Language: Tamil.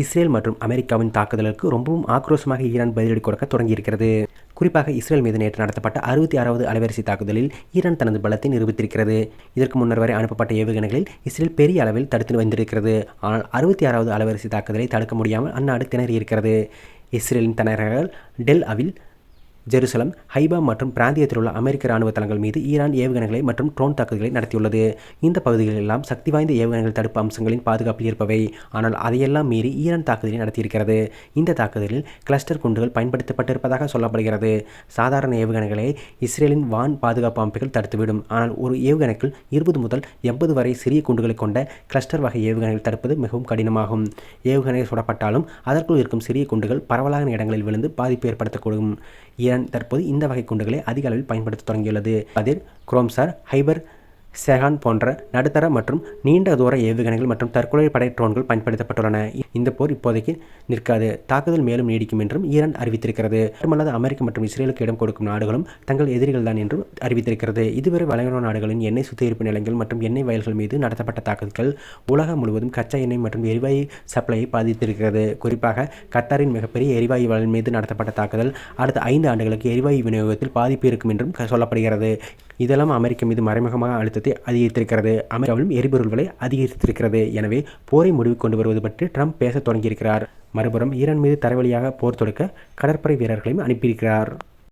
இஸ்ரேல் மற்றும் அமெரிக்காவின் தாக்குதலுக்கு ரொம்பவும் ஆக்ரோஷமாக ஈரான் பதிலடி கொடுக்க தொடங்கியிருக்கிறது. குறிப்பாக இஸ்ரேல் மீது நேற்று நடத்தப்பட்ட 66வது அலைவரிசை தாக்குதலில் ஈரான் தனது பலத்தை நிரூபித்திருக்கிறது. இதற்கு முன்னர் வரை அனுப்பப்பட்ட ஏவுகணைகளில் இஸ்ரேல் பெரிய அளவில் தடுத்து வந்திருக்கிறது. ஆனால் 66வது அலைவரிசை தாக்குதலை தடுக்க முடியாமல் அந்நாடு திணறியிருக்கிறது. இஸ்ரேலின் தலைநகர் டெல் அவில், ஜெருசலம், ஹைபா மற்றும் பிராந்தியத்தில் உள்ள அமெரிக்க ராணுவ தளங்கள் மீது ஈரான் ஏவுகணைகளை மற்றும் ட்ரோன் தாக்குதல்களை நடத்தியுள்ளது. இந்த பகுதிகளில் எல்லாம் சக்தி வாய்ந்த ஏவுகணைகள் தடுப்பு அம்சங்களின் பாதுகாப்பில் இருப்பவை. ஆனால் அதையெல்லாம் மீறி ஈரான் தாக்குதலை நடத்தியிருக்கிறது. இந்த தாக்குதலில் கிளஸ்டர் குண்டுகள் பயன்படுத்தப்பட்டிருப்பதாக சொல்லப்படுகிறது. சாதாரண ஏவுகணைகளை இஸ்ரேலின் வான் பாதுகாப்பு அமைப்புகள் தடுத்துவிடும். ஆனால் ஒரு ஏவுகணைக்குள் 20 முதல் 80 வரை சிறிய குண்டுகளை கொண்ட கிளஸ்டர் வகை ஏவுகணைகள் தடுப்பது மிகவும் கடினமாகும். ஏவுகணை சுடப்பட்டாலும் அதற்குள் இருக்கும் சிறிய குண்டுகள் பரவலான இடங்களில் விழுந்து பாதிப்பு ஏற்படுத்தக்கூடும். ஈரான் தற்போது இந்த வகை குண்டுகளை அதிக அளவில் பயன்படுத்த தொடங்கியுள்ளது. அதில் குரோம்சார், ஹைபர் செஹான் போன்ற நடுத்தர மற்றும் நீண்ட தூர ஏவுகணைகள் மற்றும் தற்கொலை படை ட்ரோன்கள் பயன்படுத்தப்பட்டுள்ளன. இந்த போர் இப்போதைக்கு நிற்காது. தாக்குதல் மேலும் நீடிக்கும் என்றும் ஈரான் அறிவித்திருக்கிறது. மட்டுமல்லாது அமெரிக்கா மற்றும் இஸ்ரேலுக்கு இடம் கொடுக்கும் நாடுகளும் தங்கள் எதிரிகள் தான் என்றும் அறிவித்திருக்கிறது. இதுவரை வளைகுடா நாடுகளின் எண்ணெய் சுத்திகரிப்பு நிலையங்கள் மற்றும் எண்ணெய் வயல்கள் மீது நடத்தப்பட்ட தாக்குதல்கள் உலகம் முழுவதும் கச்சா எண்ணெய் மற்றும் எரிவாயு சப்ளையை பாதித்திருக்கிறது. குறிப்பாக கத்தாரின் மிகப்பெரிய எரிவாயு வயல் மீது நடத்தப்பட்ட தாக்குதல் அடுத்த 5 ஆண்டுகளுக்கு எரிவாயு விநியோகத்தில் பாதிப்பு இருக்கும் என்றும் சொல்லப்படுகிறது. இதெல்லாம் அமெரிக்கா மீது மறைமுகமாக அழுத்தத்தை அதிகரித்திருக்கிறது. அமெரிக்காவிலும் எரிபொருள் விலை அதிகரித்திருக்கிறது. எனவே போரை முடிவுக்கு கொண்டு வருவது பற்றி ட்ரம்ப் பேச தொடங்கியிருக்கிறார். மறுபுறம் ஈரான் மீது தரைவழியாக போர் தொடுக்க கடற்படை வீரர்களையும் அனுப்பியிருக்கிறார்.